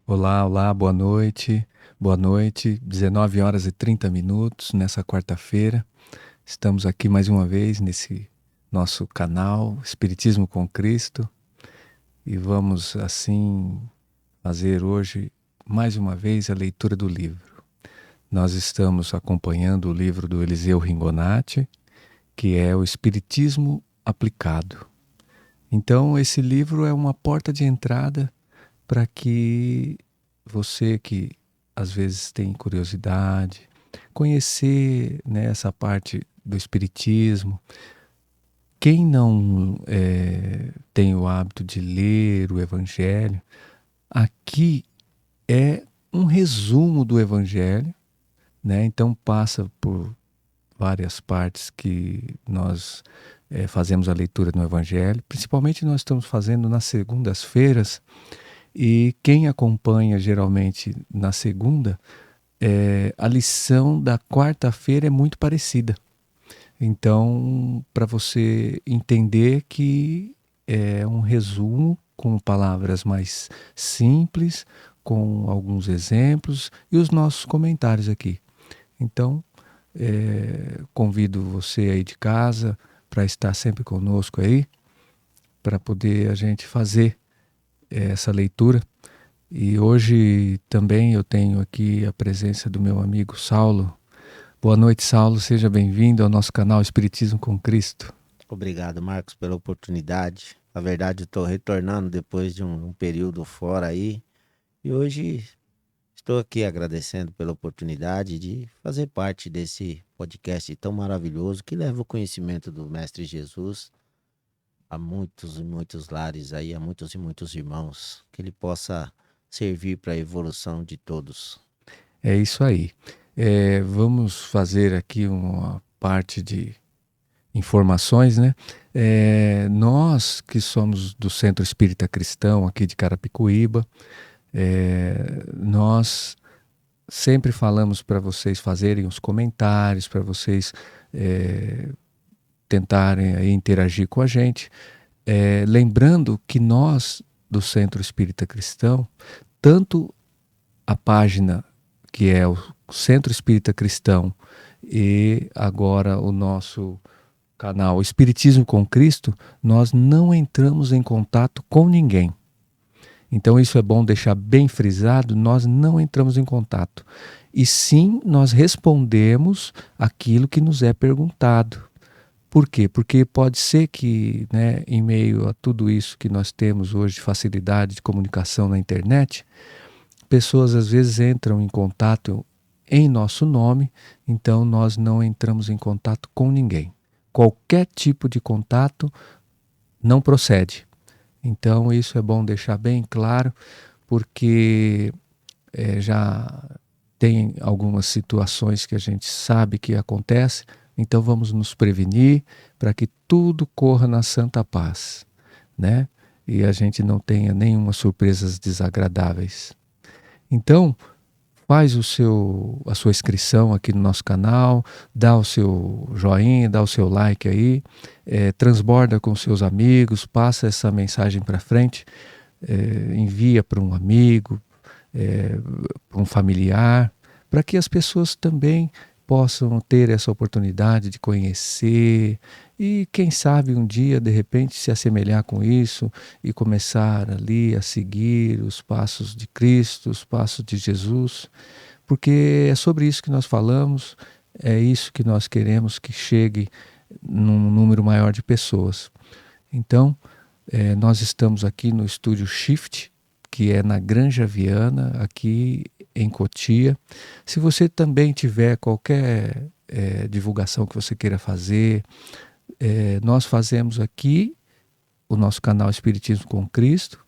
Olá, olá, boa noite. Boa noite, 19 horas e 30 minutos nessa quarta-feira. Estamos aqui mais uma vez nesse nosso canal Espiritismo com Cristo e vamos assim fazer hoje mais uma vez a leitura do livro. Nós estamos acompanhando o livro do Eliseu Ringonati, que é o Espiritismo Aplicado. Então, esse livro é uma porta de entrada para que você que às vezes tem curiosidade, conhecer, né, essa parte do espiritismo. Quem não tem o hábito de ler o Evangelho, aqui é um resumo do Evangelho, né? Então passa por várias partes que nós fazemos a leitura no Evangelho. Principalmente nós estamos fazendo nas segundas-feiras. E quem acompanha geralmente na segunda, a lição da quarta-feira é muito parecida. Então, para você entender que é um resumo com palavras mais simples, com alguns exemplos e os nossos comentários aqui. Então, convido você aí de casa para estar sempre conosco aí, para poder a gente fazer essa leitura. E hoje também eu tenho aqui a presença do meu amigo Saulo. Boa noite, Saulo. Seja bem-vindo ao nosso canal Espiritismo com Cristo. Obrigado, Marcos, pela oportunidade. Na verdade, eu estou retornando depois de um período fora aí. E hoje estou aqui agradecendo pela oportunidade de fazer parte desse podcast tão maravilhoso que leva o conhecimento do Mestre Jesus a muitos e muitos lares aí, a muitos e muitos irmãos. Que ele possa servir para a evolução de todos. É isso aí. Vamos fazer aqui uma parte de informações, né? Nós que somos do Centro Espírita Cristão aqui de Carapicuíba, nós sempre falamos para vocês fazerem os comentários, para vocês tentarem aí interagir com a gente. Lembrando que nós, do Centro Espírita Cristão, tanto a página que é o Centro Espírita Cristão e agora o nosso canal Espiritismo com Cristo, nós não entramos em contato com ninguém. Então isso é bom deixar bem frisado, nós não entramos em contato. E sim, nós respondemos aquilo que nos é perguntado. Por quê? Porque pode ser que, né, em meio a tudo isso que nós temos hoje de facilidade de comunicação na internet, pessoas às vezes entram em contato em nosso nome, então nós não entramos em contato com ninguém. Qualquer tipo de contato não procede. Então isso é bom deixar bem claro, porque já tem algumas situações que a gente sabe que acontece, então vamos nos prevenir para que tudo corra na santa paz, né? E a gente não tenha nenhuma surpresas desagradáveis. Então, faz a sua inscrição aqui no nosso canal, dá o seu joinha, dá o seu like aí, transborda com seus amigos, passa essa mensagem para frente, envia para um amigo, para um familiar, para que as pessoas também possam ter essa oportunidade de conhecer e, quem sabe, um dia, de repente, se assemelhar com isso e começar ali a seguir os passos de Cristo, os passos de Jesus, porque é sobre isso que nós falamos, é isso que nós queremos que chegue num número maior de pessoas. Então, nós estamos aqui no estúdio Shift, que é na Granja Viana, aqui em Cotia. Se você também tiver qualquer divulgação que você queira fazer, nós fazemos aqui o nosso canal Espiritismo com Cristo.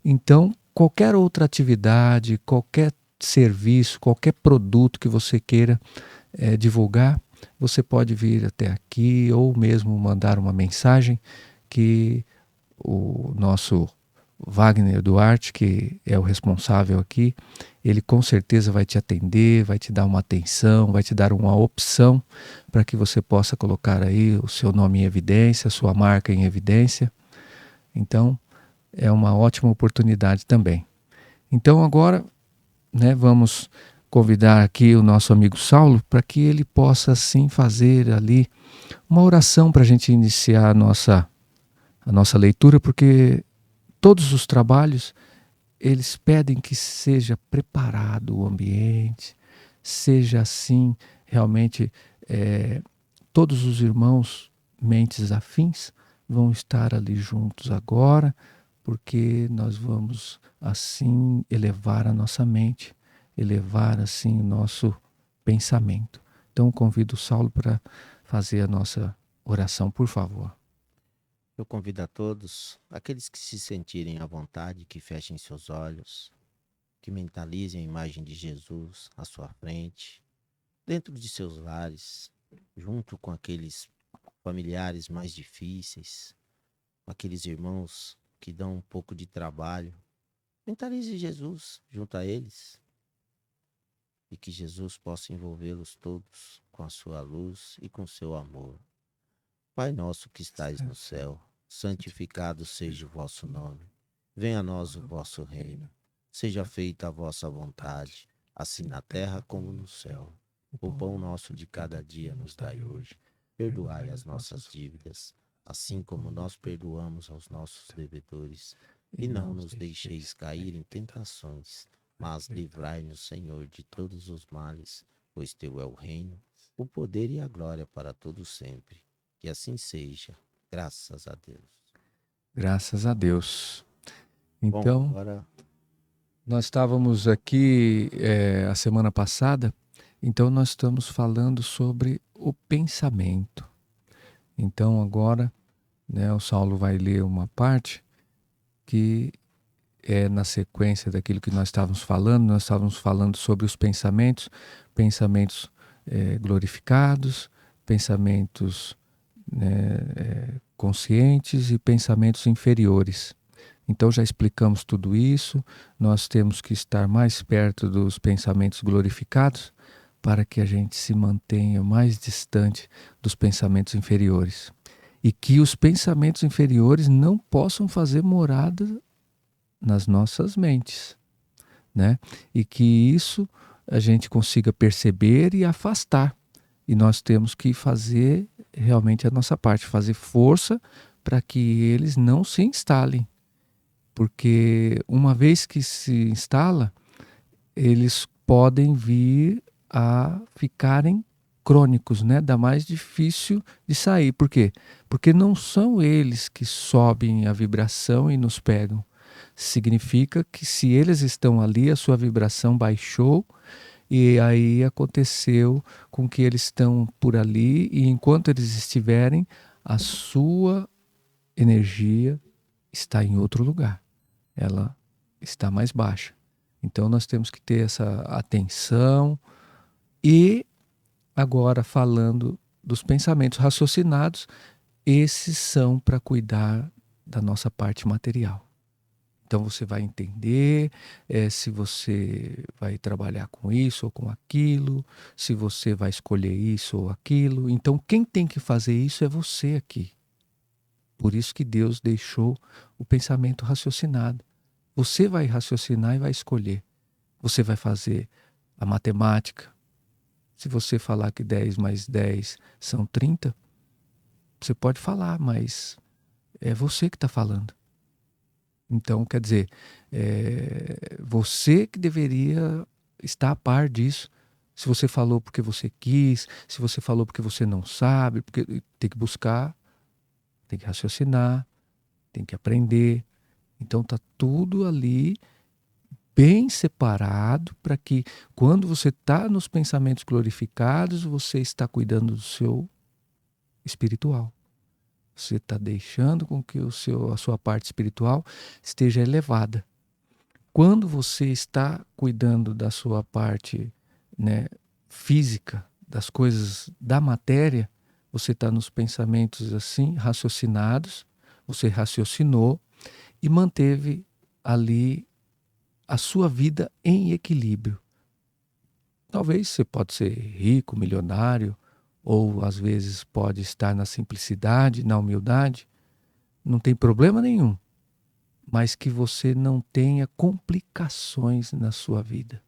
Então, qualquer outra atividade, qualquer serviço, qualquer produto que você queira divulgar, você pode vir até aqui ou mesmo mandar uma mensagem que o nosso Wagner Duarte, que é o responsável aqui, ele com certeza vai te atender, vai te dar uma atenção, vai te dar uma opção para que você possa colocar aí o seu nome em evidência, a sua marca em evidência. Então, é uma ótima oportunidade também. Então agora, né, vamos convidar aqui o nosso amigo Saulo para que ele possa assim fazer ali uma oração para a gente iniciar a nossa leitura, porque todos os trabalhos eles pedem que seja preparado o ambiente, seja assim realmente todos os irmãos mentes afins vão estar ali juntos agora, porque nós vamos assim elevar a nossa mente, elevar assim o nosso pensamento. Então convido o Saulo para fazer a nossa oração, por favor. Eu convido a todos, aqueles que se sentirem à vontade, que fechem seus olhos, que mentalizem a imagem de Jesus à sua frente, dentro de seus lares, junto com aqueles familiares mais difíceis, com aqueles irmãos que dão um pouco de trabalho. Mentalize Jesus junto a eles e que Jesus possa envolvê-los todos com a sua luz e com seu amor. Pai nosso que estais no céu, santificado seja o vosso nome. Venha a nós o vosso reino. Seja feita a vossa vontade, assim na terra como no céu. O pão nosso de cada dia nos dai hoje. Perdoai as nossas dívidas, assim como nós perdoamos aos nossos devedores. E não nos deixeis cair em tentações, mas livrai-nos, Senhor, de todos os males, pois teu é o reino, o poder e a glória para todos sempre. Que assim seja, graças a Deus. Graças a Deus. Bom, Então, agora nós estávamos aqui a semana passada, então nós estamos falando sobre o pensamento. Então agora, né, o Saulo vai ler uma parte que é na sequência daquilo que nós estávamos falando sobre os pensamentos, pensamentos glorificados, pensamentos, né, conscientes e pensamentos inferiores. Então já explicamos tudo isso, nós temos que estar mais perto dos pensamentos glorificados para que a gente se mantenha mais distante dos pensamentos inferiores. E que os pensamentos inferiores não possam fazer morada nas nossas mentes, né? E que isso a gente consiga perceber e afastar. E nós temos que fazer realmente a nossa parte, fazer força para que eles não se instalem. Porque uma vez que se instala, eles podem vir a ficarem crônicos, né? Dá mais difícil de sair. Por quê? Porque não são eles que sobem a vibração e nos pegam. Significa que se eles estão ali, a sua vibração baixou e aí aconteceu com que eles estão por ali e enquanto eles estiverem, a sua energia está em outro lugar. Ela está mais baixa. Então nós temos que ter essa atenção. E agora falando dos pensamentos raciocinados, esses são para cuidar da nossa parte material. Então você vai entender se você vai trabalhar com isso ou com aquilo, se você vai escolher isso ou aquilo. Então quem tem que fazer isso é você aqui. Por isso que Deus deixou o pensamento raciocinado. Você vai raciocinar e vai escolher. Você vai fazer a matemática. Se você falar que 10 mais 10 são 30, você pode falar, mas é você que está falando. Então, quer dizer, você que deveria estar a par disso. Se você falou porque você quis, se você falou porque você não sabe, porque tem que buscar, tem que raciocinar, tem que aprender. Então tá tudo ali bem separado para que quando você está nos pensamentos glorificados, você está cuidando do seu espiritual. Você está deixando com que a sua parte espiritual esteja elevada. Quando você está cuidando da sua parte, né, física, das coisas da matéria, você está nos pensamentos assim, raciocinados, você raciocinou e manteve ali a sua vida em equilíbrio. Talvez você pode ser rico, milionário, ou às vezes pode estar na simplicidade, na humildade. Não tem problema nenhum. mas que você não tenha complicações na sua vida.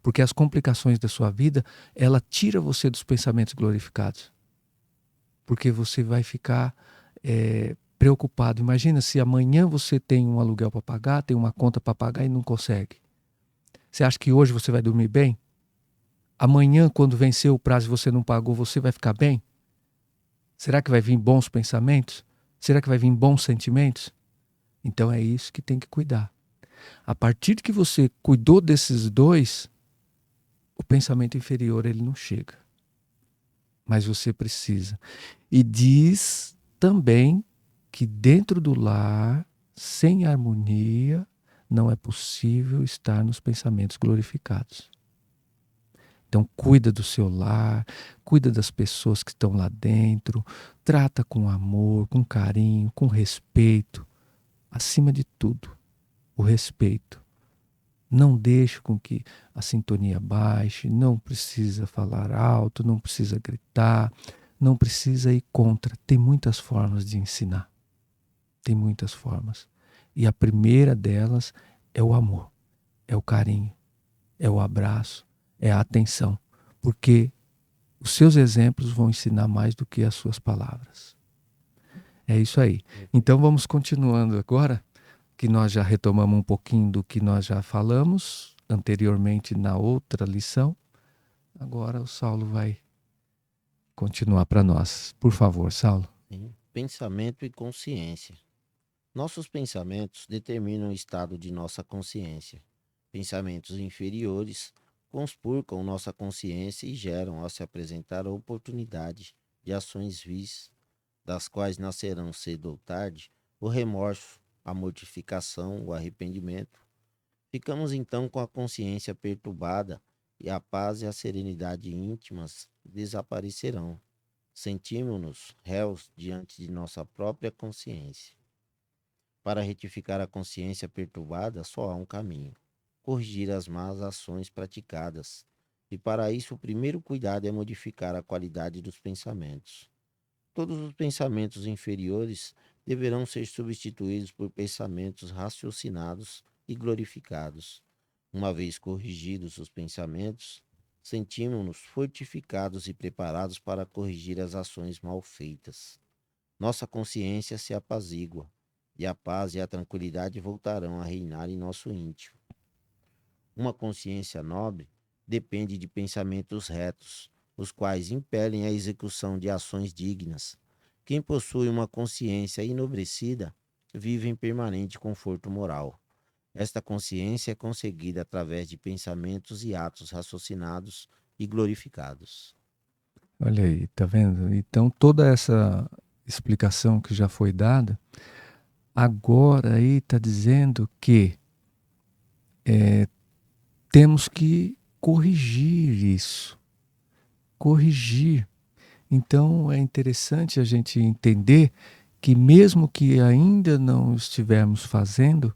Porque as complicações da sua vida, ela tira você dos pensamentos glorificados. Porque você vai ficar preocupado. Imagina se amanhã você tem um aluguel para pagar, tem uma conta para pagar e não consegue. Você acha que hoje você vai dormir bem? Amanhã, quando vencer o prazo e você não pagou, você vai ficar bem? Será que vai vir bons pensamentos? Será que vai vir bons sentimentos? Então é isso que tem que cuidar. A partir que você cuidou desses dois, o pensamento inferior ele não chega. Mas você precisa. E diz também que dentro do lar, sem harmonia, não é possível estar nos pensamentos glorificados. Então cuida do seu lar, cuida das pessoas que estão lá dentro, trata com amor, com carinho, com respeito. Acima de tudo, o respeito. Não deixe com que a sintonia baixe, não precisa falar alto, não precisa gritar, não precisa ir contra. Tem muitas formas de ensinar. Tem muitas formas. E a primeira delas é o amor, é o carinho, é o abraço, é a atenção. Porque os seus exemplos vão ensinar mais do que as suas palavras. É isso aí. Então vamos continuando agora, que nós já retomamos um pouquinho do que nós já falamos anteriormente na outra lição. Agora o Saulo vai continuar para nós. Por favor, Saulo. Sim. Pensamento e consciência. Nossos pensamentos determinam o estado de nossa consciência. Pensamentos inferiores conspurcam nossa consciência e geram, ao se apresentar a oportunidade de ações vis, das quais nascerão cedo ou tarde o remorso, a mortificação, o arrependimento. Ficamos então com a consciência perturbada e a paz e a serenidade íntimas desaparecerão. Sentimos-nos réus diante de nossa própria consciência. Para retificar a consciência perturbada, só há um caminho: corrigir as más ações praticadas. E para isso, o primeiro cuidado é modificar a qualidade dos pensamentos. Todos os pensamentos inferiores deverão ser substituídos por pensamentos raciocinados e glorificados. Uma vez corrigidos os pensamentos, sentimos-nos fortificados e preparados para corrigir as ações mal feitas. Nossa consciência se apazigua, e a paz e a tranquilidade voltarão a reinar em nosso íntimo. Uma consciência nobre depende de pensamentos retos, os quais impelem a execução de ações dignas. Quem possui uma consciência enobrecida vive em permanente conforto moral. Esta consciência é conseguida através de pensamentos e atos raciocinados e glorificados. Olha aí, tá vendo? Então toda essa explicação que já foi dada, agora aí está dizendo que temos que corrigir isso. Corrigir. Então é interessante a gente entender que mesmo que ainda não estivermos fazendo,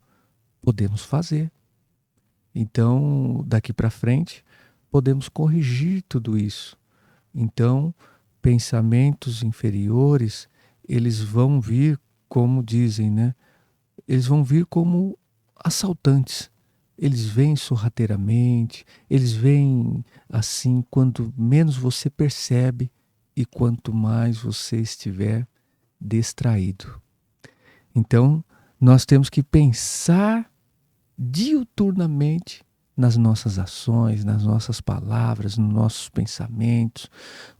podemos fazer. Então, daqui para frente, podemos corrigir tudo isso. Então, pensamentos inferiores, eles vão vir, como dizem, né? Eles vão vir como assaltantes. Eles vêm sorrateiramente, eles vêm assim quando menos você percebe e quanto mais você estiver distraído. Então, nós temos que pensar diuturnamente nas nossas ações, nas nossas palavras, nos nossos pensamentos.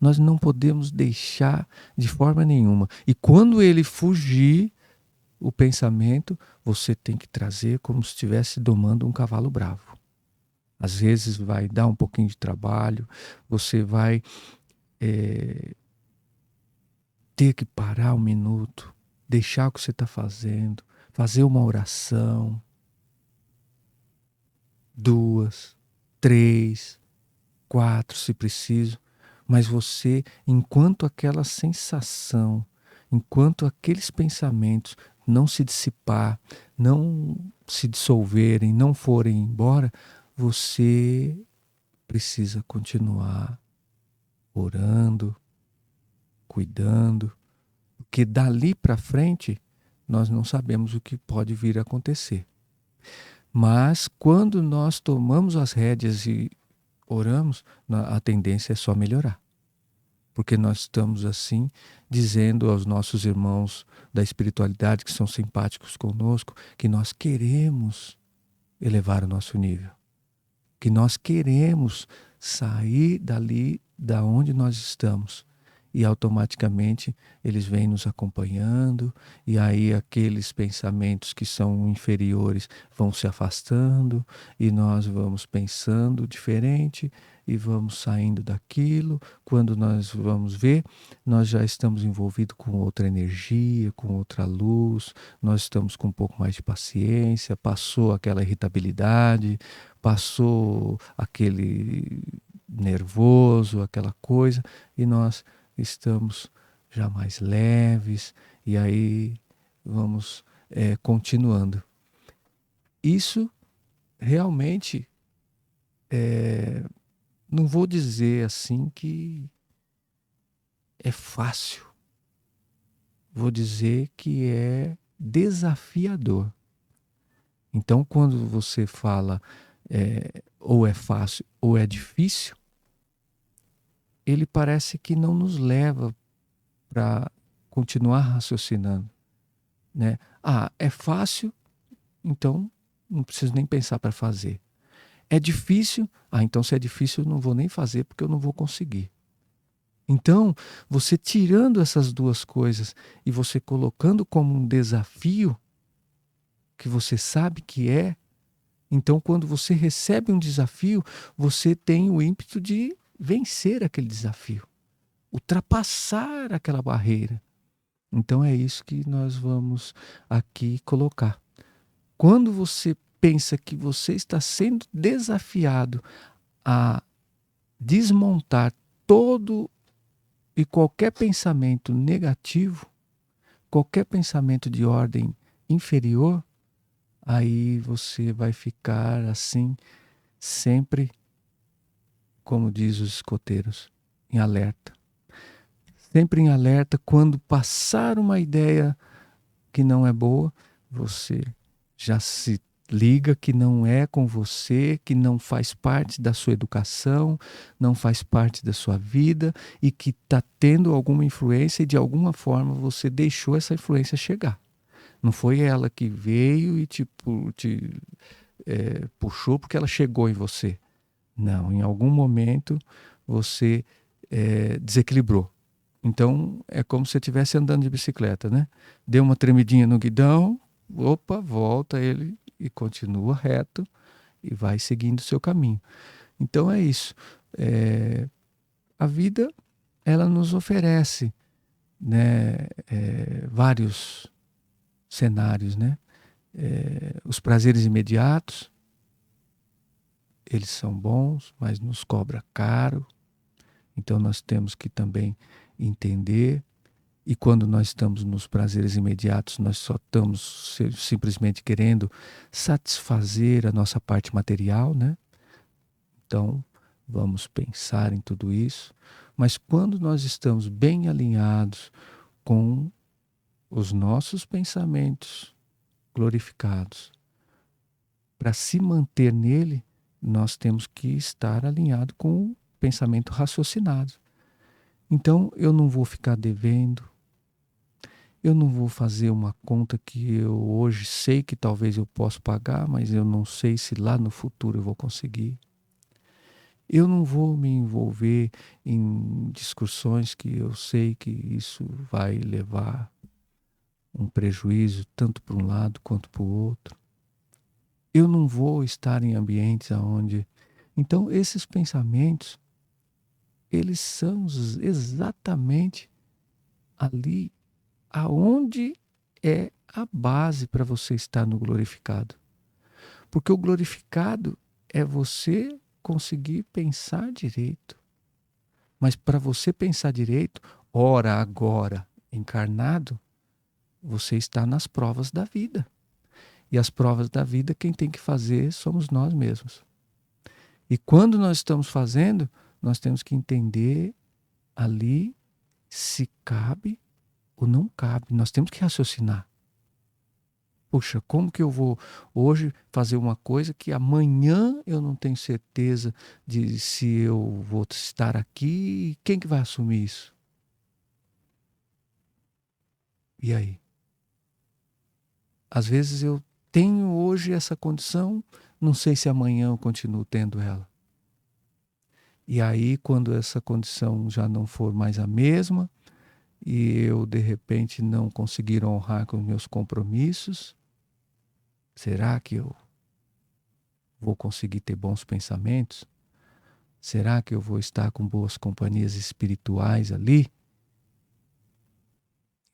Nós não podemos deixar de forma nenhuma. E quando ele fugir, o pensamento, você tem que trazer como se estivesse domando um cavalo bravo. Às vezes vai dar um pouquinho de trabalho, você vai ter que parar um minuto, deixar o que você está fazendo, fazer uma oração, 2, 3, 4, se preciso, mas você, enquanto aquela sensação, enquanto aqueles pensamentos não se dissipar, não se dissolverem, não forem embora, você precisa continuar orando, cuidando, porque dali para frente nós não sabemos o que pode vir a acontecer. Mas quando nós tomamos as rédeas e oramos, a tendência é só melhorar. Porque nós estamos assim dizendo aos nossos irmãos da espiritualidade que são simpáticos conosco que nós queremos elevar o nosso nível, que nós queremos sair dali da onde nós estamos. E automaticamente eles vêm nos acompanhando, e aí aqueles pensamentos que são inferiores vão se afastando, e nós vamos pensando diferente, e vamos saindo daquilo. Quando nós vamos ver, nós já estamos envolvidos com outra energia, com outra luz, nós estamos com um pouco mais de paciência, passou aquela irritabilidade, passou aquele nervoso, aquela coisa, e nós estamos já mais leves, e aí vamos continuando. Isso realmente, não vou dizer assim que é fácil, vou dizer que é desafiador. Então, quando você fala ou é fácil ou é difícil, ele parece que não nos leva para continuar raciocinando, né? Ah, é fácil, então não preciso nem pensar para fazer. É difícil, então se é difícil eu não vou nem fazer porque eu não vou conseguir. Então, você tirando essas duas coisas e você colocando como um desafio que você sabe que então quando você recebe um desafio, você tem o ímpeto de vencer aquele desafio, ultrapassar aquela barreira. Então é isso que nós vamos aqui colocar. Quando você pensa que você está sendo desafiado a desmontar todo e qualquer pensamento negativo, qualquer pensamento de ordem inferior, aí você vai ficar assim, sempre, como diz os escoteiros, em alerta. Sempre em alerta. Quando passar uma ideia que não é boa, você já se liga que não é com você, que não faz parte da sua educação, não faz parte da sua vida e que está tendo alguma influência e de alguma forma você deixou essa influência chegar. Não foi ela que veio e te puxou porque ela chegou em você. Não, em algum momento você desequilibrou. Então é como se você estivesse andando de bicicleta, né? Deu uma tremidinha no guidão, opa, volta ele e continua reto e vai seguindo o seu caminho. Então é isso. A vida, ela nos oferece, né, vários cenários, né? Os prazeres imediatos, eles são bons, mas nos cobra caro. Então nós temos que também entender. E quando nós estamos nos prazeres imediatos, nós só estamos simplesmente querendo satisfazer a nossa parte material, né? Então, vamos pensar em tudo isso. Mas quando nós estamos bem alinhados com os nossos pensamentos glorificados, para se manter nele, nós temos que estar alinhado com o pensamento raciocinado. Então, eu não vou ficar devendo. Eu não vou fazer uma conta que eu hoje sei que talvez eu possa pagar, mas eu não sei se lá no futuro eu vou conseguir. Eu não vou me envolver em discussões que eu sei que isso vai levar um prejuízo tanto para um lado quanto para o outro. Eu não vou estar em ambientes onde... Então, esses pensamentos, eles são exatamente ali aonde é a base para você estar no glorificado. Porque o glorificado é você conseguir pensar direito. Mas para você pensar direito, ora agora encarnado, você está nas provas da vida. E as provas da vida, quem tem que fazer somos nós mesmos. E quando nós estamos fazendo, nós temos que entender ali se cabe ou não cabe. Nós temos que raciocinar. Puxa, como que eu vou hoje fazer uma coisa que amanhã eu não tenho certeza de se eu vou estar aqui? Quem que vai assumir isso? E aí? Às vezes eu tenho hoje essa condição, não sei se amanhã eu continuo tendo ela. E aí, quando essa condição já não for mais a mesma, e eu de repente não conseguir honrar com os meus compromissos, será que eu vou conseguir ter bons pensamentos? Será que eu vou estar com boas companhias espirituais ali?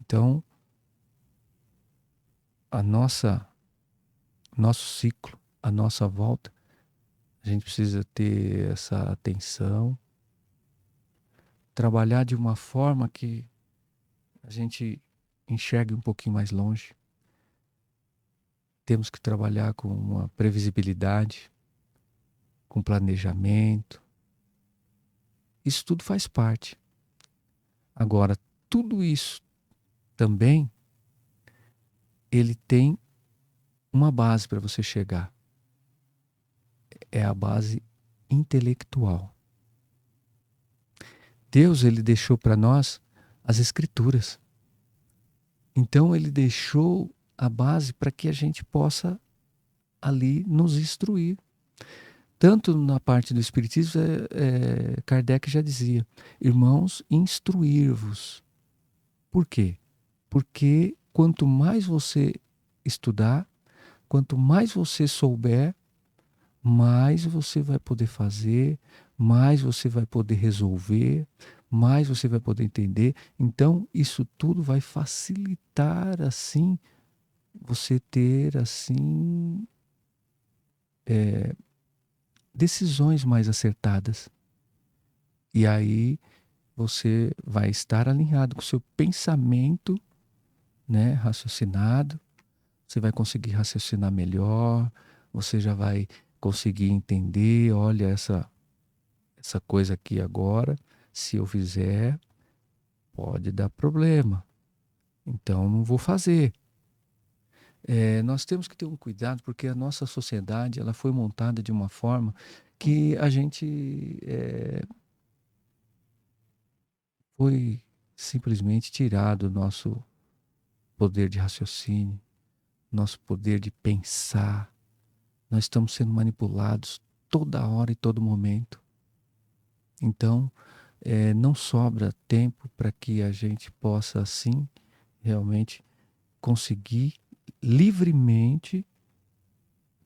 Então, a nosso ciclo, a nossa volta, a gente precisa ter essa atenção, trabalhar de uma forma que a gente enxergue um pouquinho mais longe. Temos que trabalhar com uma previsibilidade, com planejamento. Isso tudo faz parte. Agora, tudo isso também, ele tem uma base para você chegar. É a base intelectual. Deus, ele deixou para nós as escrituras. Então, ele deixou a base para que a gente possa ali nos instruir. Tanto na parte do Espiritismo, Kardec já dizia, irmãos, instruir-vos. Por quê? Porque quanto mais você estudar, quanto mais você souber, mais você vai poder fazer, mais você vai poder resolver, mais você vai poder entender. Então, isso tudo vai facilitar, assim, você ter, assim, decisões mais acertadas. E aí você vai estar alinhado com o seu pensamento, né, raciocinado. Você vai conseguir raciocinar melhor, você já vai conseguir entender, olha, essa coisa aqui agora, se eu fizer, pode dar problema. Então não vou fazer. Nós temos que ter um cuidado porque a nossa sociedade ela foi montada de uma forma que a gente foi simplesmente tirado o nosso poder de raciocínio, nosso poder de pensar. Nós estamos sendo manipulados toda hora e todo momento. Então, não sobra tempo para que a gente possa, assim, realmente conseguir livremente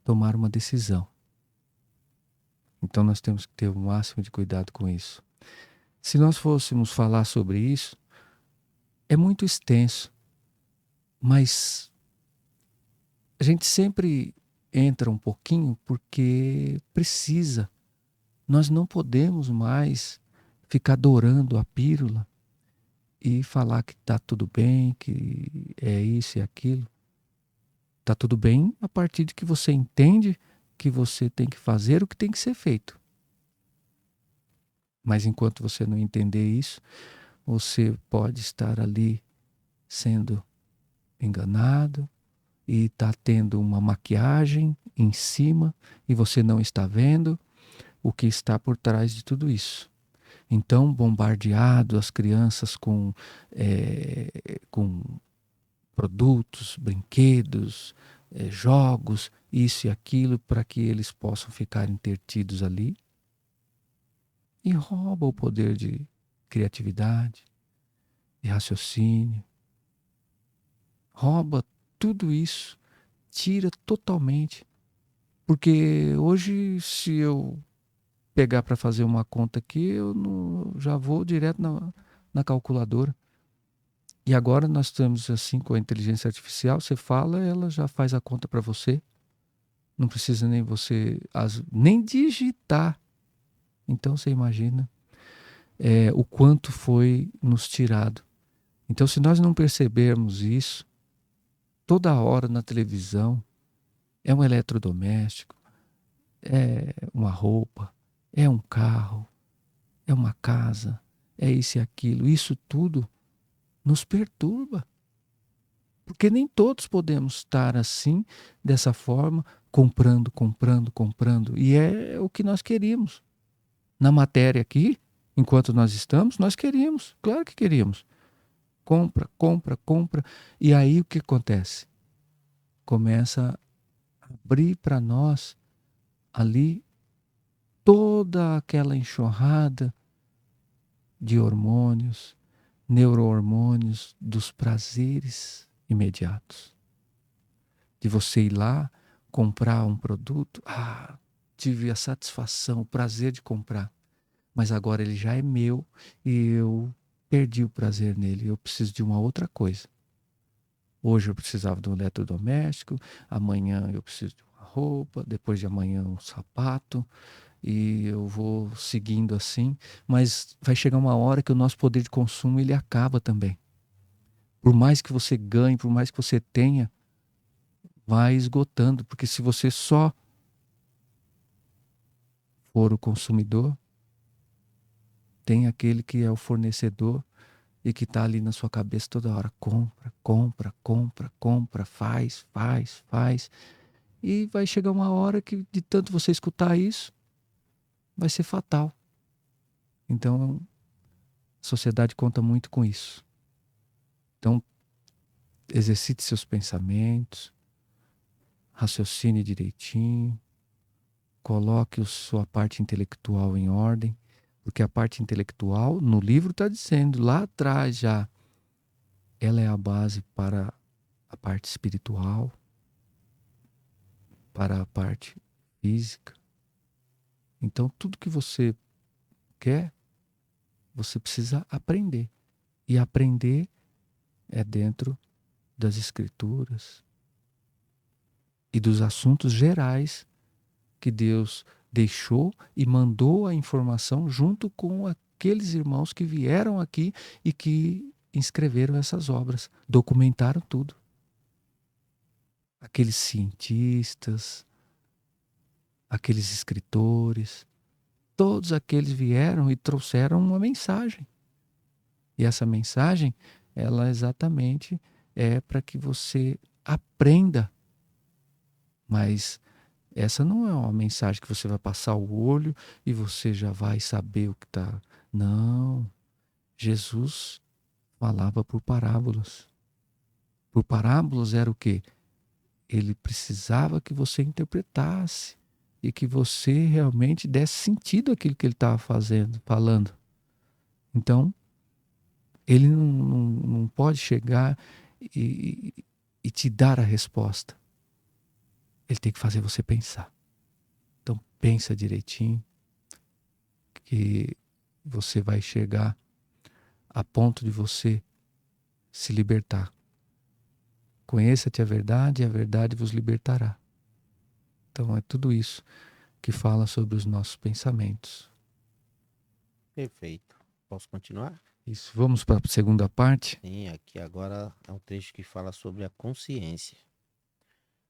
tomar uma decisão. Então, nós temos que ter o máximo de cuidado com isso. Se nós fôssemos falar sobre isso, é muito extenso, mas a gente sempre entra um pouquinho porque precisa. Nós não podemos mais ficar adorando a pílula e falar que está tudo bem, que é isso e aquilo. Está tudo bem a partir de que você entende que você tem que fazer o que tem que ser feito. Mas enquanto você não entender isso, você pode estar ali sendo enganado e está tendo uma maquiagem em cima e você não está vendo o que está por trás de tudo isso. Então, bombardeado as crianças com produtos, brinquedos, jogos, isso e aquilo, para que eles possam ficar entretidos ali. E rouba o poder de criatividade, de raciocínio. Rouba tudo isso, tira totalmente. Porque hoje, se eu pegar para fazer uma conta aqui, eu já vou direto na calculadora. E agora nós temos assim com a inteligência artificial, você fala, ela já faz a conta para você. Não precisa nem você nem digitar. Então você imagina o quanto foi nos tirado. Então se nós não percebermos isso, toda hora na televisão é um eletrodoméstico, é uma roupa, é um carro, é uma casa, é isso e aquilo. Isso tudo nos perturba. Porque nem todos podemos estar assim, dessa forma, comprando, comprando, comprando. E é o que nós queríamos. Na matéria aqui, enquanto nós estamos, nós queríamos. Claro que queríamos. Compra, compra, compra. E aí o que acontece? Começa a abrir para nós ali toda aquela enxurrada de hormônios, neurohormônios dos prazeres imediatos. De você ir lá, comprar um produto, tive a satisfação, o prazer de comprar, mas agora ele já é meu e eu perdi o prazer nele, eu preciso de uma outra coisa. Hoje eu precisava de um eletrodoméstico, amanhã eu preciso de uma roupa, depois de amanhã um sapato, e eu vou seguindo assim, mas vai chegar uma hora que o nosso poder de consumo ele acaba também. Por mais que você ganhe, por mais que você tenha, vai esgotando, porque se você só for o consumidor, tem aquele que é o fornecedor e que está ali na sua cabeça toda hora. Compra, compra, compra, compra, faz, faz, faz. E vai chegar uma hora que de tanto você escutar isso, vai ser fatal. Então, a sociedade conta muito com isso. Então, exercite seus pensamentos, raciocine direitinho, coloque a sua parte intelectual em ordem, porque a parte intelectual, no livro está dizendo, lá atrás já, ela é a base para a parte espiritual, para a parte física. Então, tudo que você quer, você precisa aprender. E aprender é dentro das escrituras e dos assuntos gerais que Deus deixou e mandou a informação junto com aqueles irmãos que vieram aqui e que inscreveram essas obras, documentaram tudo. Aqueles cientistas, aqueles escritores, todos aqueles vieram e trouxeram uma mensagem. E essa mensagem, ela exatamente é para que você aprenda. Mas essa não é uma mensagem que você vai passar o olho e você já vai saber o que está. Não. Jesus falava por parábolas. Por parábolas era o quê? Ele precisava que você interpretasse e que você realmente desse sentido àquilo que ele estava falando. Então, ele não pode chegar e te dar a resposta. Ele tem que fazer você pensar. Então, pensa direitinho que você vai chegar a ponto de você se libertar. Conheça-te a verdade e a verdade vos libertará. Então, é tudo isso que fala sobre os nossos pensamentos. Perfeito. Posso continuar? Isso. Vamos para a segunda parte? Sim, aqui agora é um trecho que fala sobre a consciência.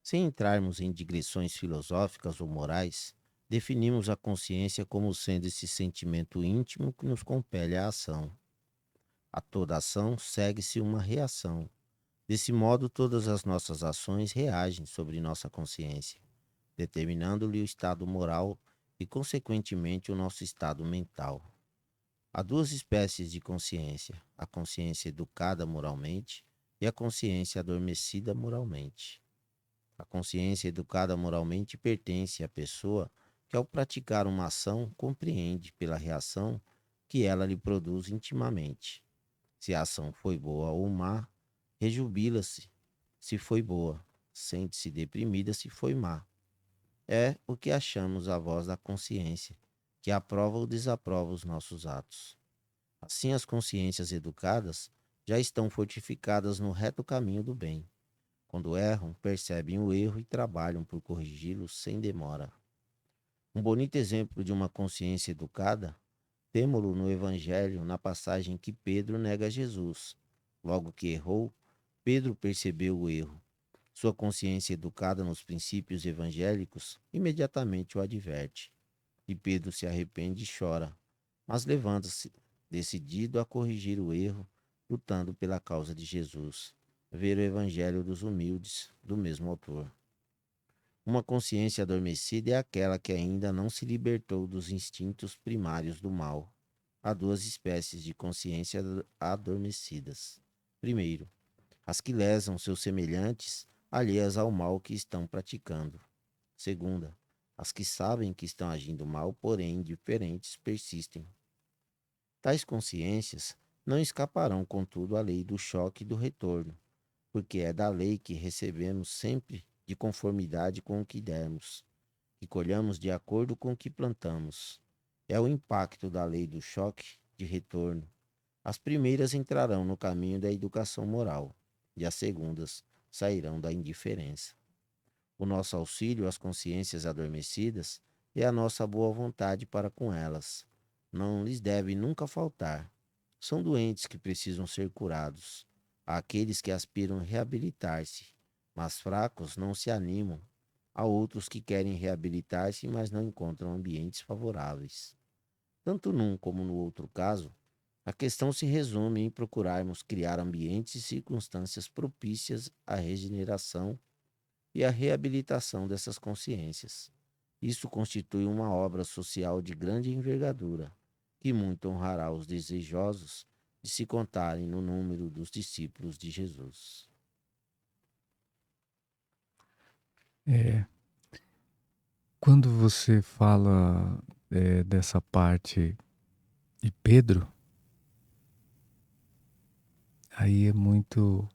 Sem entrarmos em digressões filosóficas ou morais, definimos a consciência como sendo esse sentimento íntimo que nos compele à ação. A toda ação segue-se uma reação. Desse modo, todas as nossas ações reagem sobre nossa consciência, determinando-lhe o estado moral e, consequentemente, o nosso estado mental. Há duas espécies de consciência: a consciência educada moralmente e a consciência adormecida moralmente. A consciência educada moralmente pertence à pessoa que, ao praticar uma ação, compreende pela reação que ela lhe produz intimamente. Se a ação foi boa ou má, rejubila-se se foi boa, sente-se deprimida se foi má. É o que achamos a voz da consciência, que aprova ou desaprova os nossos atos. Assim, as consciências educadas já estão fortificadas no reto caminho do bem. Quando erram, percebem o erro e trabalham por corrigi-lo sem demora. Um bonito exemplo de uma consciência educada, temo-lo no Evangelho, na passagem que Pedro nega Jesus. Logo que errou, Pedro percebeu o erro. Sua consciência educada nos princípios evangélicos imediatamente o adverte. E Pedro se arrepende e chora, mas levanta-se, decidido a corrigir o erro, lutando pela causa de Jesus. ver o Evangelho dos humildes, do mesmo autor. Uma consciência adormecida é aquela que ainda não se libertou dos instintos primários do mal. Há duas espécies de consciência adormecidas. Primeiro, as que lesam seus semelhantes, alheias ao mal que estão praticando. Segunda, as que sabem que estão agindo mal, porém indiferentes, persistem. Tais consciências não escaparão, contudo, à lei do choque e do retorno, porque é da lei que recebemos sempre de conformidade com o que demos, que colhamos de acordo com o que plantamos. É o impacto da lei do choque de retorno. As primeiras entrarão no caminho da educação moral, e as segundas sairão da indiferença. O nosso auxílio às consciências adormecidas é a nossa boa vontade para com elas. Não lhes deve nunca faltar. São doentes que precisam ser curados. Há aqueles que aspiram reabilitar-se, mas fracos não se animam. Há outros que querem reabilitar-se, mas não encontram ambientes favoráveis. Tanto num como no outro caso, a questão se resume em procurarmos criar ambientes e circunstâncias propícias à regeneração e à reabilitação dessas consciências. Isso constitui uma obra social de grande envergadura, que muito honrará os desejosos de se contarem no número dos discípulos de Jesus. É, quando você fala dessa parte de Pedro, aí é muito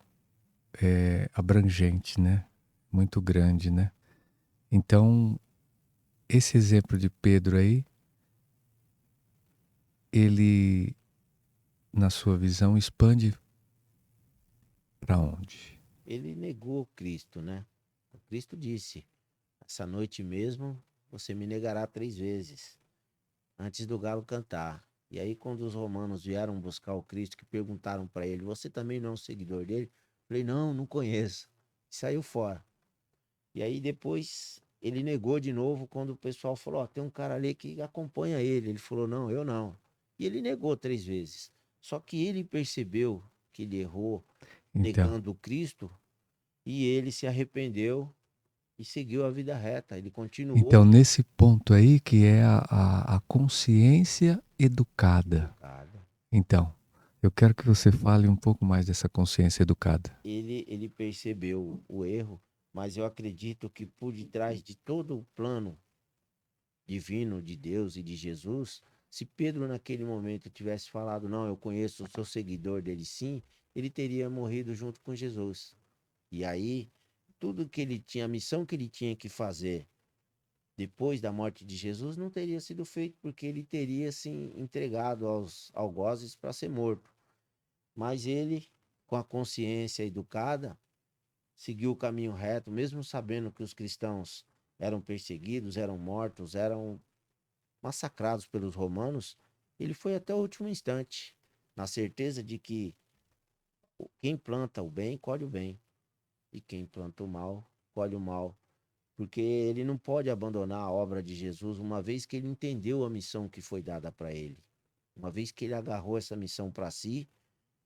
abrangente, né? Muito grande, né? Então, esse exemplo de Pedro aí, ele, na sua visão, expande para onde? Ele negou Cristo, né? O Cristo disse: essa noite mesmo você me negará 3 vezes, antes do galo cantar. E aí, quando os romanos vieram buscar o Cristo, que perguntaram para ele: você também não é um seguidor dele? Eu falei: não, não conheço. E saiu fora. E aí, depois, ele negou de novo, quando o pessoal falou: ó, tem um cara ali que acompanha ele. Ele falou: não, eu não. E ele negou 3 vezes. Só que ele percebeu que ele errou, Então, negando o Cristo, e ele se arrependeu e seguiu a vida reta. Ele então, continuou nesse ponto aí que é a consciência educada. educado. Então, eu quero que você fale um pouco mais dessa consciência educada. Ele percebeu o erro, mas eu acredito que por detrás de todo o plano divino de Deus e de Jesus, se Pedro naquele momento tivesse falado, não, eu conheço, sou seguidor dele sim, ele teria morrido junto com Jesus. E aí, tudo que ele tinha, a missão que ele tinha que fazer depois da morte de Jesus não teria sido feito, porque ele teria se entregado aos algozes para ser morto. Mas ele, com a consciência educada, seguiu o caminho reto, mesmo sabendo que os cristãos eram perseguidos, eram mortos, eram massacrados pelos romanos. Ele foi até o último instante, na certeza de que quem planta o bem, colhe o bem, e quem planta o mal, colhe o mal. Porque ele não pode abandonar a obra de Jesus, uma vez que ele entendeu a missão que foi dada para ele. Uma vez que ele agarrou essa missão para si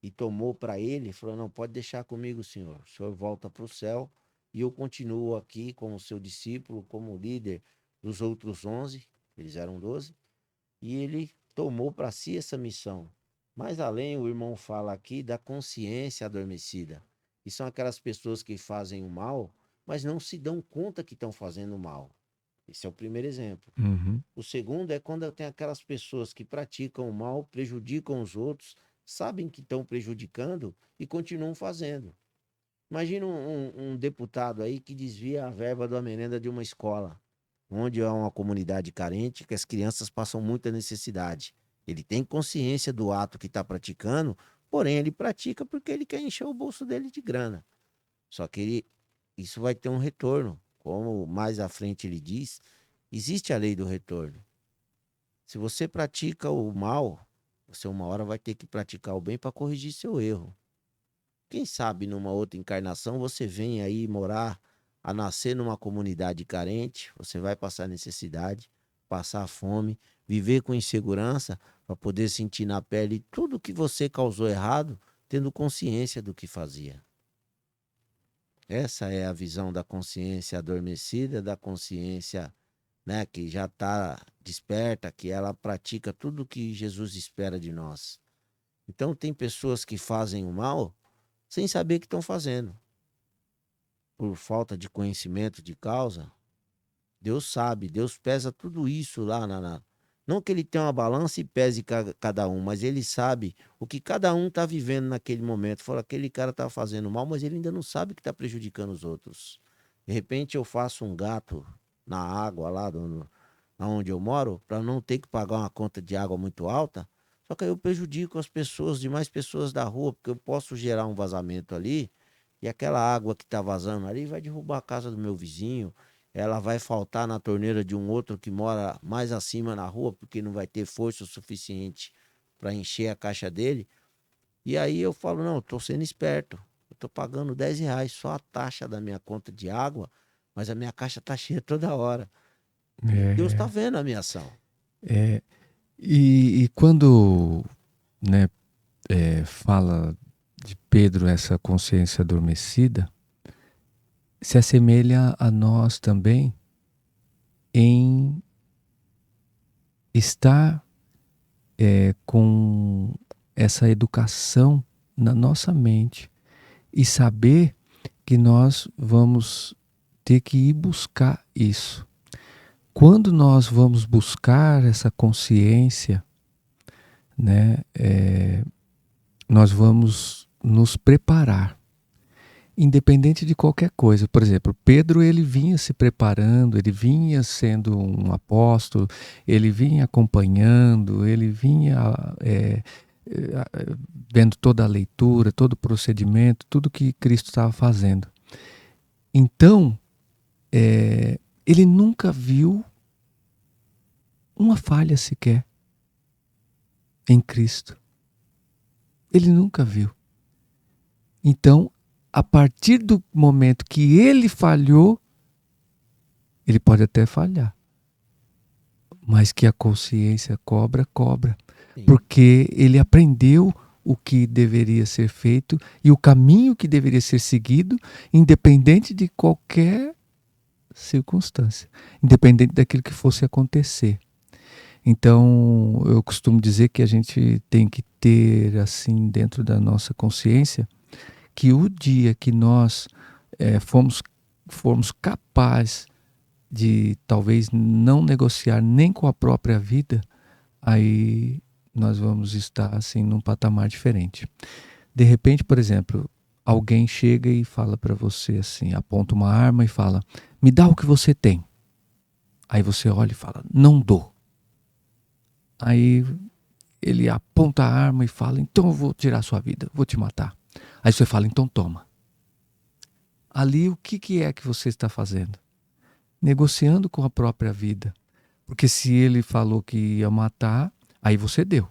e tomou para ele, falou: não, pode deixar comigo, Senhor. O Senhor volta para o céu e eu continuo aqui como seu discípulo, como líder dos outros 11, eles eram 12, e ele tomou para si essa missão. Mais além, o irmão fala aqui da consciência adormecida. E são aquelas pessoas que fazem o mal, mas não se dão conta que estão fazendo o mal. Esse é o primeiro exemplo. Uhum. O segundo é quando tem aquelas pessoas que praticam o mal, prejudicam os outros, sabem que estão prejudicando e continuam fazendo. Imagina um deputado aí que desvia a verba da merenda de uma escola, onde há uma comunidade carente, que as crianças passam muita necessidade. Ele tem consciência do ato que está praticando, porém ele pratica porque ele quer encher o bolso dele de grana. Só que isso vai ter um retorno. Como mais à frente ele diz, existe a lei do retorno. Se você pratica o mal, você uma hora vai ter que praticar o bem para corrigir seu erro. Quem sabe numa outra encarnação você vem aí morar, a nascer numa comunidade carente, você vai passar necessidade, passar fome, viver com insegurança para poder sentir na pele tudo que você causou errado, tendo consciência do que fazia. Essa é a visão da consciência adormecida, da consciência, né, que já está desperta, que ela pratica tudo o que Jesus espera de nós. Então tem pessoas que fazem o mal sem saber que estão fazendo. Por falta de conhecimento de causa, Deus sabe, Deus pesa tudo isso lá Não que ele tenha uma balança e pese cada um, mas ele sabe o que cada um está vivendo naquele momento. Fala, aquele cara está fazendo mal, mas ele ainda não sabe que está prejudicando os outros. De repente eu faço um gato na água lá onde eu moro, para não ter que pagar uma conta de água muito alta. Só que aí eu prejudico as pessoas, demais pessoas da rua, porque eu posso gerar um vazamento ali, e aquela água que está vazando ali vai derrubar a casa do meu vizinho, ela vai faltar na torneira de um outro que mora mais acima na rua, porque não vai ter força o suficiente para encher a caixa dele. E aí eu falo, não, eu estou sendo esperto, eu estou pagando R$ 10 só a taxa da minha conta de água, mas a minha caixa está cheia toda hora. E Deus está É, vendo a minha ação. é, e quando, né, fala de Pedro, essa consciência adormecida, se assemelha a nós também em estar com essa educação na nossa mente e saber que nós vamos ter que ir buscar isso. Quando nós vamos buscar essa consciência, né, nós vamos nos preparar, independente de qualquer coisa. Por exemplo, Pedro, ele vinha se preparando, ele vinha sendo um apóstolo, ele vinha acompanhando, ele vinha vendo toda a leitura, todo o procedimento, tudo que Cristo estava fazendo. Então, ele nunca viu uma falha sequer em Cristo. Ele nunca viu. Então, a partir do momento que ele falhou, ele pode até falhar, mas que a consciência cobra. Sim. Porque ele aprendeu o que deveria ser feito e o caminho que deveria ser seguido, independente de qualquer circunstância, independente daquilo que fosse acontecer. Então, eu costumo dizer que a gente tem que ter, assim, dentro da nossa consciência, que o dia que nós formos capazes de talvez não negociar nem com a própria vida, aí nós vamos estar assim num patamar diferente. De repente, por exemplo, alguém chega e fala para você assim, aponta uma arma e fala, me dá o que você tem. Aí você olha e fala, não dou. Aí ele aponta a arma e fala, então eu vou tirar a sua vida, vou te matar. Aí você fala, então toma. Ali o que é que você está fazendo? Negociando com a própria vida. Porque se ele falou que ia matar, aí você deu.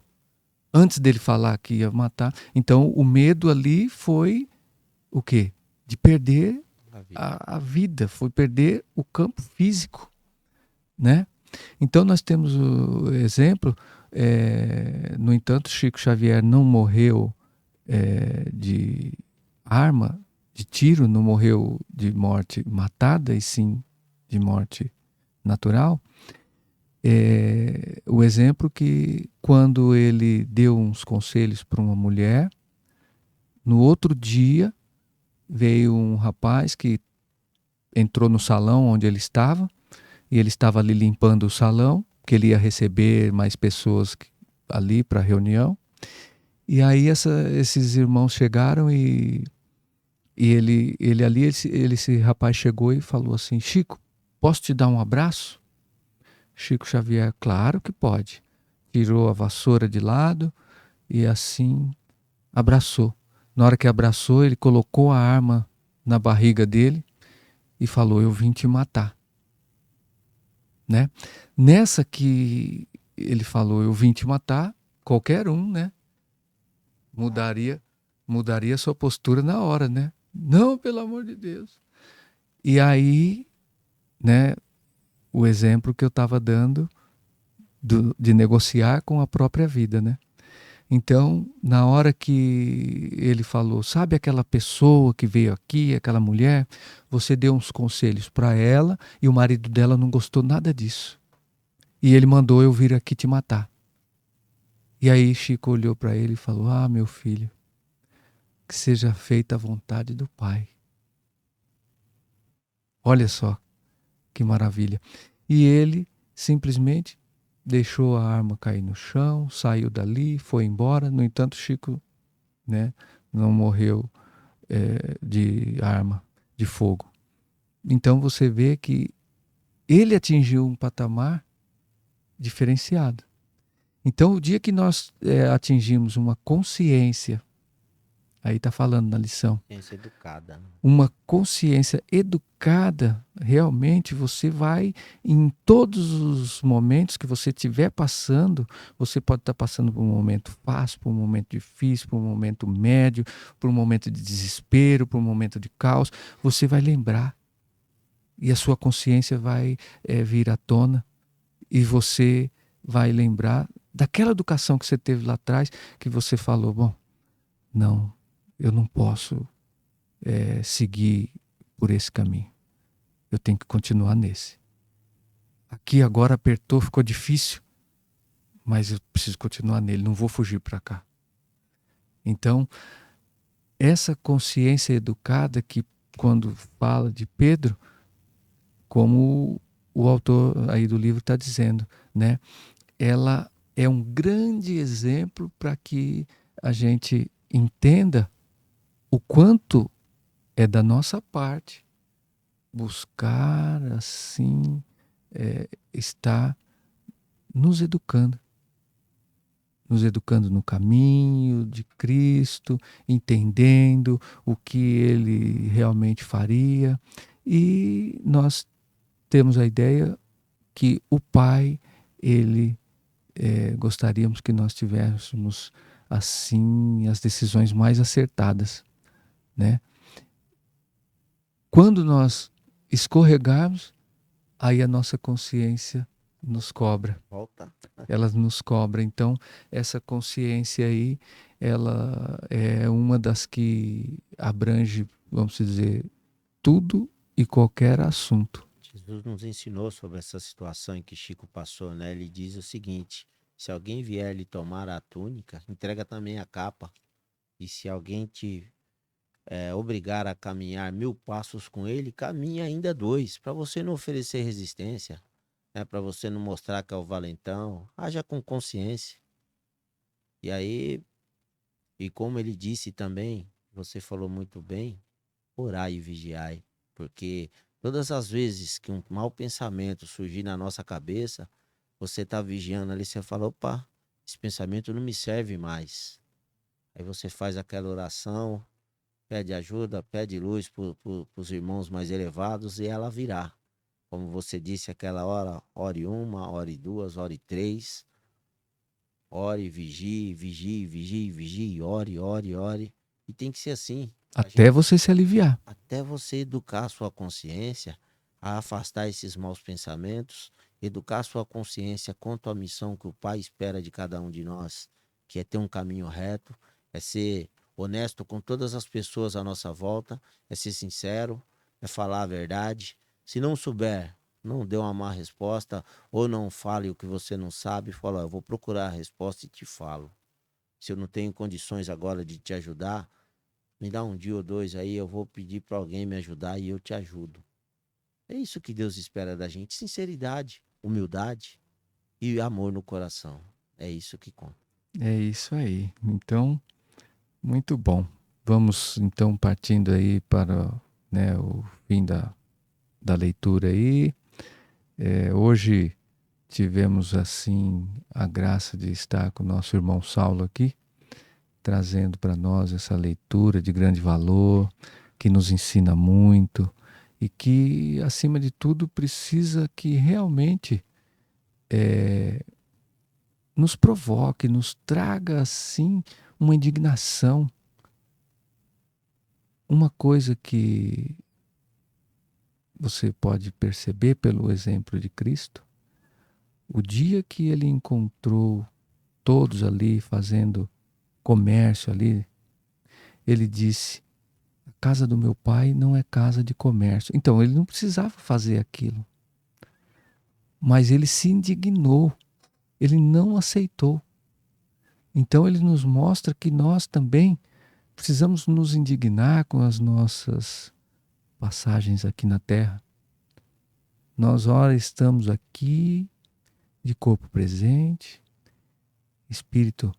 Antes dele falar que ia matar, então o medo ali foi o quê? De perder a vida, foi perder o campo físico, né? Então nós temos o exemplo, no entanto, Chico Xavier não morreu de arma, de tiro, não morreu de morte matada, e sim de morte natural. O exemplo que quando ele deu uns conselhos para uma mulher, no outro dia veio um rapaz que entrou no salão onde ele estava, e ele estava ali limpando o salão, que ele ia receber mais pessoas ali para a reunião. E aí esses irmãos chegaram e esse rapaz chegou e falou assim, Chico, posso te dar um abraço? Chico Xavier, claro que pode. Tirou a vassoura de lado e assim abraçou. Na hora que abraçou, ele colocou a arma na barriga dele e falou, eu vim te matar. Né? Nessa que ele falou, eu vim te matar, qualquer um, né? Mudaria sua postura na hora, né? Não, pelo amor de Deus. E aí, né, o exemplo que eu estava dando de negociar com a própria vida, né? Então, na hora que ele falou, sabe aquela pessoa que veio aqui, aquela mulher, você deu uns conselhos para ela e o marido dela não gostou nada disso. E ele mandou eu vir aqui te matar. E aí Chico olhou para ele e falou: ah, meu filho, que seja feita a vontade do Pai. Olha só que maravilha. E ele simplesmente deixou a arma cair no chão, saiu dali, foi embora. No entanto, Chico, né, não morreu de arma de fogo. Então você vê que ele atingiu um patamar diferenciado. Então, o dia que nós atingimos uma consciência, aí está falando na lição, Ciência educada, né? uma consciência educada, realmente você vai, em todos os momentos que você estiver passando, você pode estar passando por um momento fácil, por um momento difícil, por um momento médio, por um momento de desespero, por um momento de caos, você vai lembrar e a sua consciência vai vir à tona e você vai lembrar daquela educação que você teve lá atrás, que você falou, bom, não, eu não posso seguir por esse caminho. Eu tenho que continuar nesse. Aqui agora apertou, ficou difícil, mas eu preciso continuar nele, não vou fugir para cá. Então, essa consciência educada que quando fala de Pedro, como o autor aí do livro está dizendo, né? Ela é um grande exemplo para que a gente entenda o quanto é da nossa parte buscar assim estar nos educando no caminho de Cristo, entendendo o que ele realmente faria. E nós temos a ideia que o Pai, ele gostaríamos que nós tivéssemos assim as decisões mais acertadas, né? Quando nós escorregarmos, aí a nossa consciência nos cobra. Volta. Ela nos cobra. Então, essa consciência aí, ela é uma das que abrange, vamos dizer, tudo e qualquer assunto. Jesus nos ensinou sobre essa situação em que Chico passou, né? Ele diz o seguinte: se alguém vier lhe tomar a túnica, entrega também a capa. E se alguém te obrigar a caminhar 1000 passos com ele, caminhe ainda 2, para você não oferecer resistência, né? Para você não mostrar que é o valentão. Haja com consciência. E aí, e como ele disse também, você falou muito bem, orai e vigiai, porque todas as vezes que um mau pensamento surgir na nossa cabeça, você está vigiando ali, você fala, opa, esse pensamento não me serve mais. Aí você faz aquela oração, pede ajuda, pede luz para os irmãos mais elevados e ela virá. Como você disse, aquela hora, ore 1, ore 2, ore 3, ore, vigie, vigie, vigie, vigie, ore, ore, ore. E tem que ser assim. Até você se aliviar. Até você educar a sua consciência a afastar esses maus pensamentos, educar a sua consciência quanto à missão que o Pai espera de cada um de nós, que é ter um caminho reto, é ser honesto com todas as pessoas à nossa volta, é ser sincero, é falar a verdade. Se não souber, não dê uma má resposta ou não fale o que você não sabe, fala, eu vou procurar a resposta e te falo. Se eu não tenho condições agora de te ajudar, me dá um dia ou dois aí, eu vou pedir para alguém me ajudar e eu te ajudo. É isso que Deus espera da gente: sinceridade, humildade e amor no coração. É isso que conta. É isso aí. Então, muito bom. Vamos então partindo aí para, né, o fim da leitura aí. Hoje tivemos assim a graça de estar com o nosso irmão Saulo aqui, trazendo para nós essa leitura de grande valor, que nos ensina muito e que, acima de tudo, precisa que realmente nos provoque, nos traga assim uma indignação. Uma coisa que você pode perceber pelo exemplo de Cristo, o dia que ele encontrou todos ali fazendo comércio ali, ele disse: a casa do meu pai não é casa de comércio. Então ele não precisava fazer aquilo, mas ele se indignou, ele não aceitou. Então ele nos mostra que nós também precisamos nos indignar com as nossas passagens aqui na Terra. Nós, ora, estamos aqui de corpo presente, espírito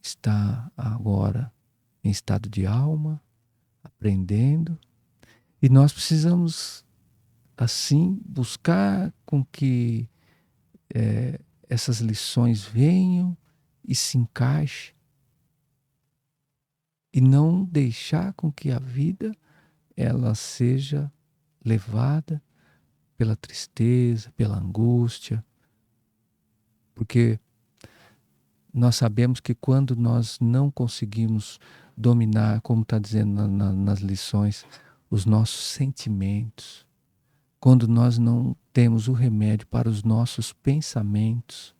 está agora em estado de alma, aprendendo, e nós precisamos, assim, buscar com que essas lições venham e se encaixem, e não deixar com que a vida ela seja levada pela tristeza, pela angústia, porque nós sabemos que quando nós não conseguimos dominar, como está dizendo nas lições, os nossos sentimentos, quando nós não temos o remédio para os nossos pensamentos,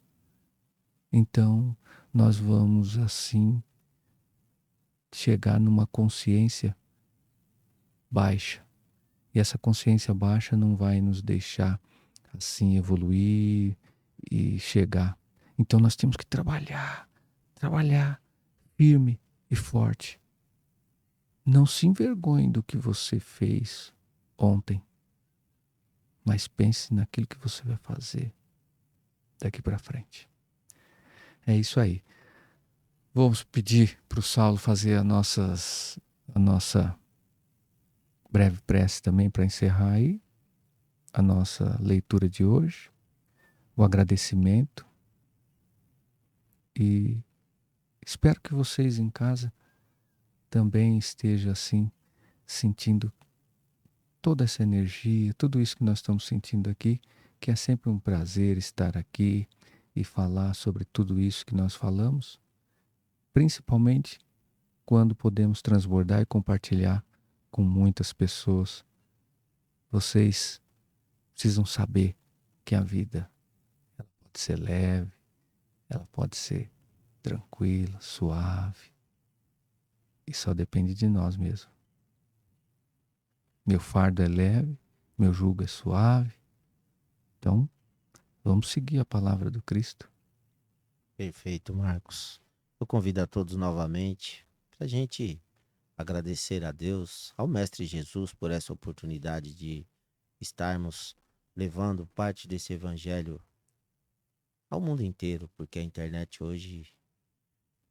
então nós vamos assim chegar numa consciência baixa. E essa consciência baixa não vai nos deixar assim evoluir e chegar. Então nós temos que trabalhar firme e forte. Não se envergonhe do que você fez ontem, mas pense naquilo que você vai fazer daqui para frente. É isso aí. Vamos pedir para o Saulo fazer a nossa breve prece também para encerrar aí a nossa leitura de hoje, o agradecimento, e espero que vocês em casa também estejam assim, sentindo toda essa energia, tudo isso que nós estamos sentindo aqui, que é sempre um prazer estar aqui e falar sobre tudo isso que nós falamos, principalmente quando podemos transbordar e compartilhar com muitas pessoas. Vocês precisam saber que a vida ela pode ser leve, ela pode ser tranquila, suave, e só depende de nós mesmos. Meu fardo é leve, meu jugo é suave. Então, vamos seguir a palavra do Cristo. Perfeito, Marcos. Eu convido a todos novamente para a gente agradecer a Deus, ao Mestre Jesus, por essa oportunidade de estarmos levando parte desse evangelho ao mundo inteiro, porque a internet hoje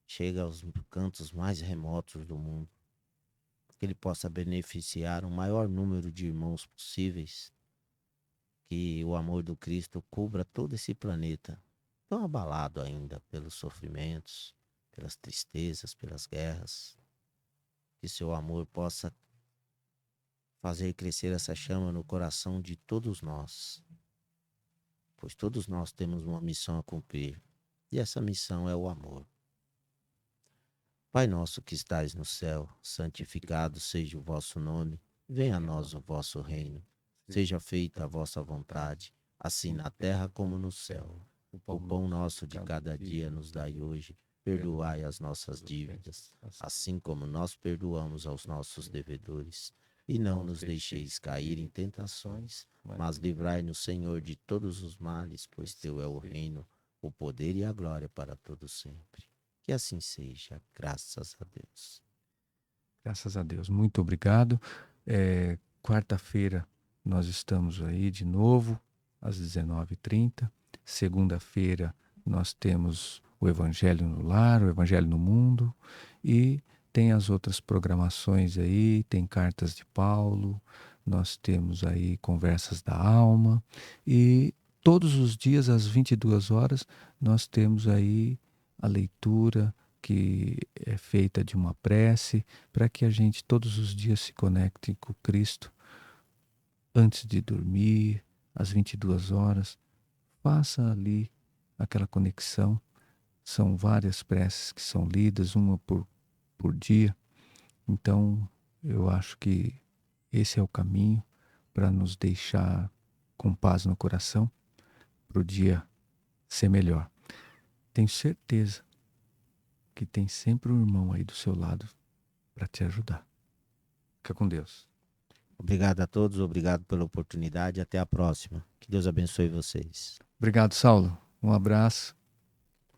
chega aos cantos mais remotos do mundo. Que ele possa beneficiar o maior número de irmãos possíveis, que o amor do Cristo cubra todo esse planeta, tão abalado ainda pelos sofrimentos, pelas tristezas, pelas guerras. Que seu amor possa fazer crescer essa chama no coração de todos nós, pois todos nós temos uma missão a cumprir, e essa missão é o amor. Pai nosso que estais no céu, santificado seja o vosso nome, venha a nós o vosso reino, seja feita a vossa vontade, assim na terra como no céu. O pão nosso de cada dia nos dai hoje, perdoai as nossas dívidas, assim como nós perdoamos aos nossos devedores. E não nos deixeis cair em tentações, mas livrai-nos, Senhor, de todos os males, pois teu é o reino, o poder e a glória para todos sempre. Que assim seja, graças a Deus. Graças a Deus. Muito obrigado. Quarta-feira nós estamos aí de novo, às 19h30. Segunda-feira nós temos o Evangelho no Lar, o Evangelho no Mundo, e tem as outras programações aí, tem Cartas de Paulo, nós temos aí Conversas da Alma, e todos os dias às 22 horas nós temos aí a leitura que é feita de uma prece, para que a gente todos os dias se conecte com Cristo antes de dormir, às 22 horas. Faça ali aquela conexão. São várias preces que são lidas, uma por dia. Então, eu acho que esse é o caminho para nos deixar com paz no coração, para o dia ser melhor. Tenho certeza que tem sempre um irmão aí do seu lado para te ajudar. Fica com Deus. Obrigado a todos, obrigado pela oportunidade. Até a próxima. Que Deus abençoe vocês. Obrigado, Saulo. Um abraço.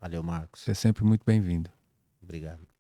Valeu, Marcos. Você é sempre muito bem-vindo. Obrigado.